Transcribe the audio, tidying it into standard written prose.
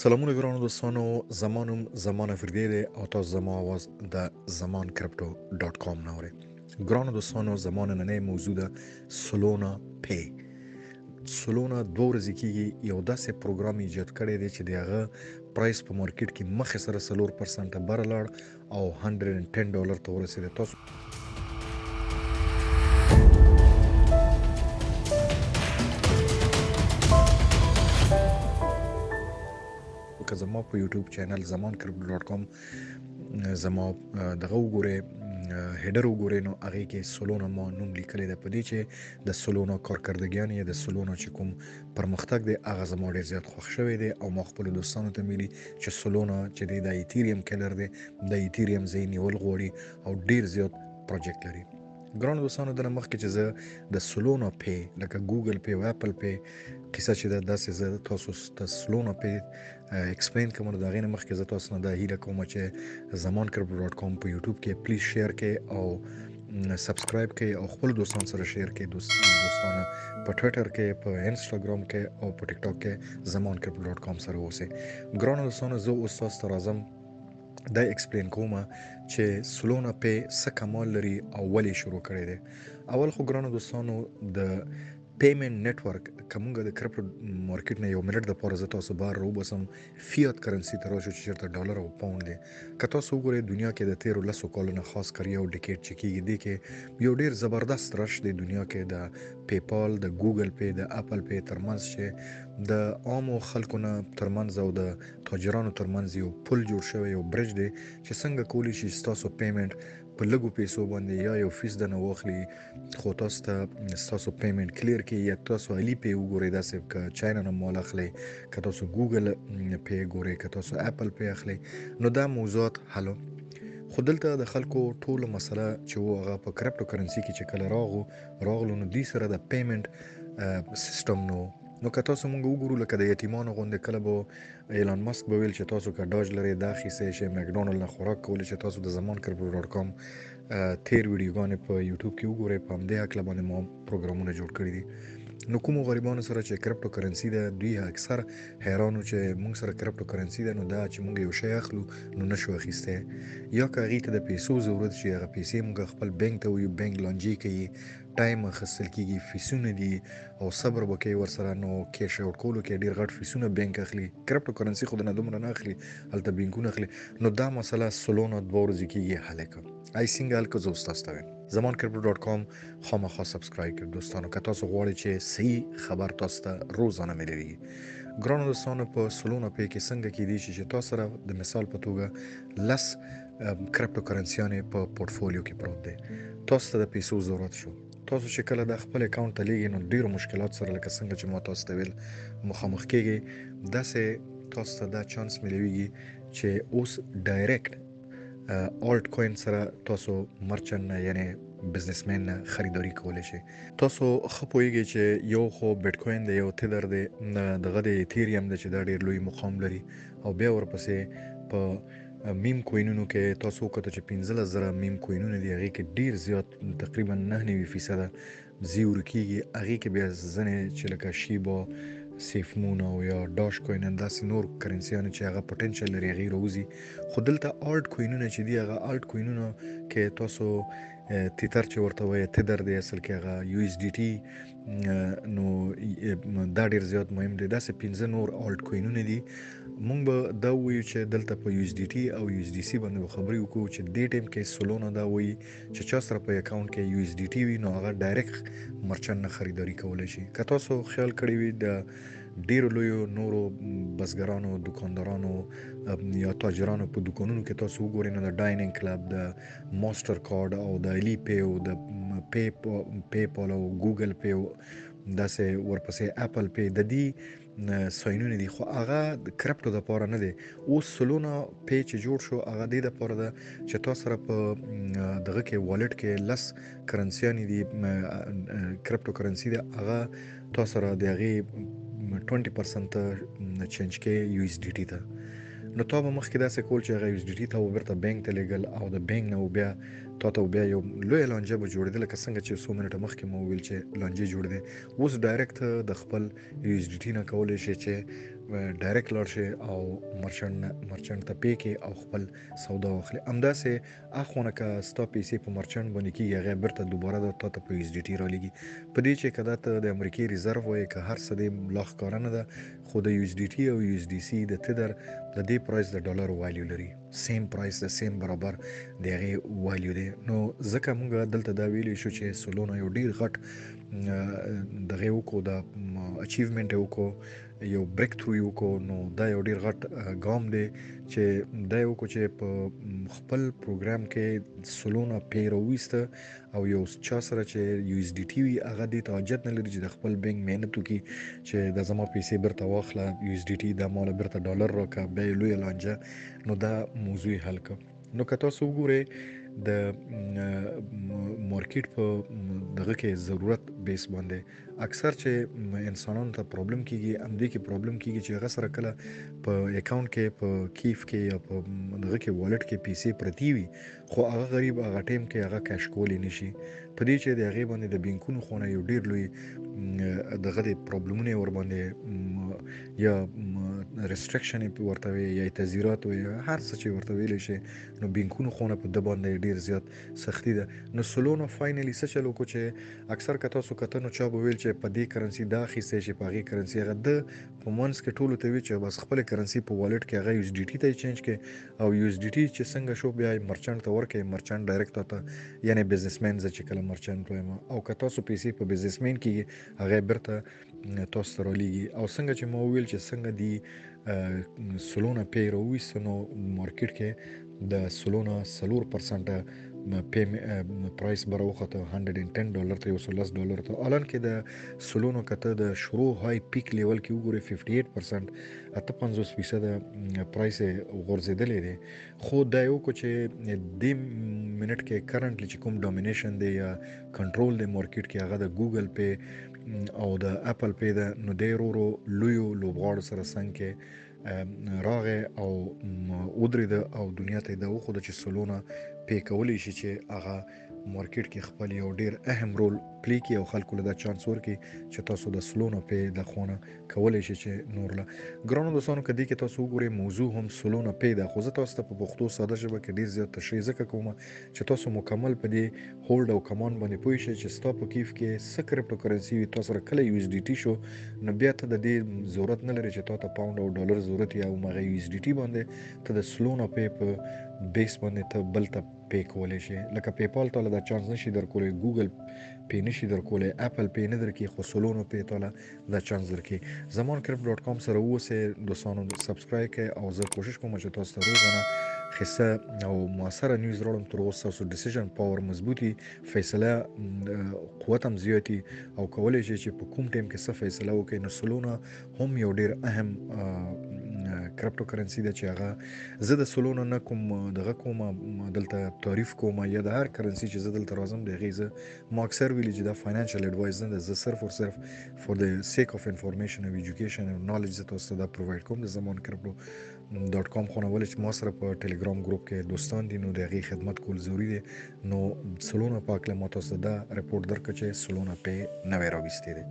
سلامونه ګرانو دوستانو، زمانم زمان افریدی دی او تاسو زما आवाज د زمان کرپټو ډاٹ کام نه اورئ. ګرانو دوستانو، زمان نننۍ موضوع ده سولونا پی. سولونا 2 ورځې کېږي یو داسې پروګرام ایجاد کړی دی چې د هغه پرایس په مارکیټ کې مخې سره 4% بره لاړ او $110 ته ورسېده. تاسو که زما په یوټیوب چینل زمان کرپټو ډاٹ کام زما دغه وګورئ، هیډر وګورئ، نو هغې کې سولونا ما نوم لیکلی دی. په دې چې د سولونا کارکردګیان یا د سولونا چې کوم پرمختګ دی هغه زما ډېر زیات خوښ شوی دی او ما خپلو دوستانو ته ویلي چې سولونا چې دی د ایتیریم کلر دی، د ایتیریم ځای نیول غواړي او ډېر زیات پروجیکټ لري. ګرانو دوستانو، دنه مخکې چې زه د سولونا پی لکه ګوګل پی او اپل پی قصه چې ده داسې زه تاسو ته سولونا پی ایکسپلین کوم، نو د هغې نه مخکې زه تاسو نه دا هیله کوم چې زمان کرپټو ډاٹ کام په یوټیوب کې پلیز شیر کړئ او سبسکرایب کړئ او خپل دوستانو سره شیر کړئ. دوستانو په ټویټر کې، په انسټاګرام کې او په ټیک ټاک کې زمان کرپټو ډاٹ کام سره اوسئ. ګرانو دوستانو، زه اوس تاسو ته راځم دا ایکسپلین کوم چې سولونا پی څه کمال لري او ولې شروع کړی دی. اول خو ګرانو دوستانو، د پیمنټ نیټورک کومګه د کرپټو مارکیټ نه یو منټ د پاره زه تاسو بار روبسم فیات کرنسی ته راشو چې چېرته ډالر او پاوند دی. که تاسو وګورئ دنیا کې د تیرو 10 کالو نه خاص کر یو ډیکیډ چې کېږي دی کې یو ډېر زبردست رش دی دنیا کې د پیپال، د ګوګل پی، د اپل پی ترمنځ چې د عامو خلکو نه ترمنځ او د تاجرانو ترمنځ یو پل جوړ شوی، یو برج دی چې څنګه کولی شي ستاسو پیمنټ په لږو پیسو باندې یا یو فیصد نه واخلي خو تاسو ته ستاسو پیمنټ کلیر کړي. یا تاسو علي پی وګورئ، داسې که چاینا نه مال اخلئ، که تاسو ګوګل پی ګورئ، که تاسو اپل پی اخلئ، نو دا موضوعات حلو. خو دلته د خلکو ټوله مسله چې و هغه په کرپټو کرنسي کې چې کله راغلو نو دوی سره د پیمنټ سیستم نو که تاسو مونږ وګورو لکه د یتیمانو غوندې کله به ایلان مسک به ویل چې تاسو که ډاج لرئ دا اخیستی شئ، مکډونالډ نه خوراک کولی چې تاسو د زمان کرپټو ډاٹ کام تیر ویډیوګانې په یوټیوب کې وګورئ، په همدې هکله باندې ما پروګرامونه جوړ کړي دي. نو کومو غریبانو سره چې کرپټو کرنسي ده دوی اکثر حیرانو چې مونږ سره کرپټو کرنسي ده، نو دا چې مونږ یو شی اخلو نو نشو اخیستی، یا که هغې ته د پیسو ضرورت شي هغه پیسې مونږ خپل بینک ته ویو، بینک لانجې کوي، ټایم اخیستل کېږي، فیسونه دي او صبر به کوي ورسره، نو کیش آوټ کولو کې ډېر غټ فیسونه بینک اخلي. کرپټو کرنسي خو نه دومره نه اخلي، هلته بینکونه اخلي. نو دا مسله سولونا 2 ورځې کېږي حل کړه. ای څنګه حل کړه زه اوس تاسو ته وایم. زمان کرپټو ډاٹ کام خامخا سبسکرایب کړئ دوستانو که تاسو غواړئ چې صحیح خبر تاسو ته روزانه ملیږي. ګرانو دوستانو، په سولونا پی کې څنګه کېدی شي چې تاسو سره د مثال په توګه 10 کرپټو کرنسیانې په پورټفولیو کې پروت دی، تاسو ته د پیسو ضرورت شو، تاسو چې کله د خپل اکاونټ ته لیږئ نو ډېرو مشکلات سره لکه څنګه چې ما تاسو ته ویل مخامخ کېږئ، داسې تاسو ته دا چانس ملیږي چې اوس ډایرکټ آلټ کوین سره تاسو مرچنټ نه یعنی بزنسمن نه خریداري کولی شئ. تاسو ښه پوهیږئ چې یو خو بیټ کوین دی، یو تیدر دی، دغه د ایتیریم دی چې دا ډېر لوی مقام لري، او بیا ورپسې په میم کوینونو کې تاسو وکتو چې 15,000 میم کوینونه دي، هغې کې ډېر زیات تقریبا 9% ځي ورکېږي. هغې کې بیا ځینې چې لکه شیبا، سیف مون او یا ډاش کوین داسې نور کرنسیانې چې هغه پوټنشل لري هغې راوځي. خو دلته آلټ کوینونه چې دي هغه آلټ کوینونو کې تاسو تیتر چې ورته وایي تیدر دی، اصل کې هغه یو اس ډي ټي، نو دا ډېر زیات مهم دی. داسې 15 نور آلټ کوینونه دي. مونږ به دا ووایو چې دلته په یو اس ډي ټي او یو اس ډي سي باندې خبرې وکړو چې دې ټایم کې سولونا دا وایي چې چا سره په اکاونټ کې یو اس ډي ټي وي نو هغه ډایرکټ مرچنټ نه خریداري کولی شي. که تاسو خیال کړی وي د ډیرو لویو نورو بزګرانو، دکاندارانو یا تاجرانو په دکانونو کې تاسو وګورئ نو د ډایننګ کلب، د ماستر کارډ او د علي پی او د پی پال او ګوګل پی او داسې ورپسې اپل پی د دې ساینونه دي، خو هغه د کرپټو دپاره نه دی. اوس سولونا پی چې جوړ شو هغه دې دپاره ده چې تاسو سره په دغه کې والټ کې 10 کرنسیانې دي، کرپټو کرنسي ده، هغه تاسو سره د هغې 20% چینج کې یو اس ډي ټي ته، نو تا به مخکې داسې کول چې هغه یو اس ډي ټي ته بیرته بینک ته لیږل او د بینک نه بیا تا ته بیا یو لویه لانجه به جوړېده، لکه څنګه چې څو منټه مخکې مو وویل چې لانجې جوړېدې. اوس ډایرکټ د خپل یو اس ډي ټي نه کولی شئ چې ډایرکټ لاړ شي او مرچنټ ته پی کې او خپل سودا واخلي. همداسې اخونه که ستا پیسې په مرچنټ باندې کېږي هغه بیرته دوباره د تا ته په یو اس ډي ټي رالیږي. په دې چې که دا ته د امریکې ریزرو وایې که هر څه دې لا ښکاره نه ده، خو د یو اس ډي ټي او یو اس ډي سي د تدر د دې پرایس د ډالر وایلیو لري، سیم پرایس د سیم برابر د هغې وایلیو دی. نو ځکه موږ دلته دا ویلی شو چې سولونا یو ډیر غټ دغه وکړو، د اچیومنټ یې وکړو، یو بریک تھرو یې وکړو. نو دا یو ډیر غټ ګام دی چې دا یې وکړو چې په خپل پروګرام کې سولونا پی راوویسته او یو چا سره چې یو اس ډي ټي وي هغه دې ته حاجت نه لري چې د خپل بینک محنت وکړي چې دا زما پیسې بیرته واخله، یو اس ډي ټي دا ماله بیرته ډالر راکړه، بیا یې لویه لانجه. نو دا موضوع یې حل کړه. نو که تاسو وګورئ د مارکیټ په دغه کې ضرورت بیس باندې اکثر چې انسانانو ته پرابلم کیږي، همدې کې پرابلم کیږي چې هغه سره کله په اکاونټ کې په کیف کې یا په دغه کې والټ کې پیسې پرتی وي، خو هغه غریب هغه ټیم کې هغه کیش کولی نشي. په دې چې د هغې باندې د بینکونو خونه یو ډیر لوی دغه د پرابلمونه ور باندې یا ریستریکشن ورته وي یا تعزیرات وي، هر څه چې ورته ویلی شي، نو بینکونو خونه په د باندې ډیر زیات سختی ده. نو سولونا فاینلی څه چلو کو چې اکثر که تاسو کته نو چا به ویل چې په دې کرنسي دا اخیستی شي، په هغې کرنسي هغه د په منځ کې ټولو ته وي چې بس خپل کرنسي په والټ کې هغه یو اس ډي ټي ته چینج کړي او یو اس ډي ټي چې څنګه شو بیا مرچنټ ته ورکړي، مرچنټ ډایرکټ ته یعنی بزنسمن زه چې کله مرچنټ وایم او که تاسو پیسې په بزنسمن کې هغه بیرته تاسو ته رالیږي. او څنګه چې ما وویل چې څنګه دی سولونا پی راوویسته، نو مارکیټ کې د سولونا 4% پرایس به راوخته $110 ته $110 ته. الان کې د سولونو کته د شروع های پیک لیول کې وګورئ 58% 58% پرایس غورځېدلی دی. خو دا یو کو چې د منټ کې کرنټلی چې کوم ډومینیشن دی یا کنټرول دی مارکیټ کې هغه د ګوګل پی او د اپل پی ده، نو دی ورو لویو لوبغاړو سره څنګ کې راغې او ودرېده او دنیا ته دا وښوده چې سولونا پی کولی شي چې هغه مارکیټ کې خپل یو ډیر اهم رول پلی کړي او خلکو له دا چانس ورکړي چې تاسو د سولونا پی د خونه کولی شي چې نور له ګرانو دوستانو که دې کې تاسو وګورئ موضوع هم سولونا پی ده، خو زه تاسو ته په پښتو ساده ژبه کې ډیر زیات تشریح ځکه کوم چې تاسو مکمل په دې هولډ او کمانډ باندې پوه شئ چې ستا په کیف کې څه کرپټو کرنسي وي، تاسو سره کله یو اس ډي ټي شو نو بیا ته د دې ضرورت نه لري چې تا ته پاونډ او ډالر ضرورت یا هغه یو اس ډي ټي باندې ته د سولونا پی په بیس باندې ته بل ته پی کولی شي. لکه پیپال ته دا چانس نشي درکولی، ګوګل پی نشي درکولی، اپل پی نه درکې، خو سولونو پی ته دا چانس درکې. زمان کرپټ ډاټ کام سره اوسئ دوستانو، سبسکرایب کړئ او زه کوشش کوم چې تاسو ته روزانه خصه او موثره نیوز راوړم تر اوسه تاسو ډیسیژن پاور مضبوطي، فیصله قوت هم زیاتی او کولی شي چې په کوم ټیم کې څه فیصله وکړي. نو سولونا هم یو ډیر اهم کرپټو کرنسي ده چې هغه زه د سولونا نه کوم دغه کوم دلته تعریف کوم یا د هر کرنسي چې زه دلته راځم د هغې زه ما اکثر ویلي چې دا فاینانشل ایډوایز نه ده، زه صرف او صرف فور د سیک اف انفارمیشن او ایجوکیشن او نالج زه تاسو ته دا پرووایډ کوم. د زمان کرپټو ډاټ کام خونه ولې چې ما سره په ټلګرام ګروپ کې دوستان دي نو د هغې خدمت کول ضروري دی. نو سولونا په هکله ما تاسو ته دا رپورټ درکړه چې سولونا پی نوی راویستی دی.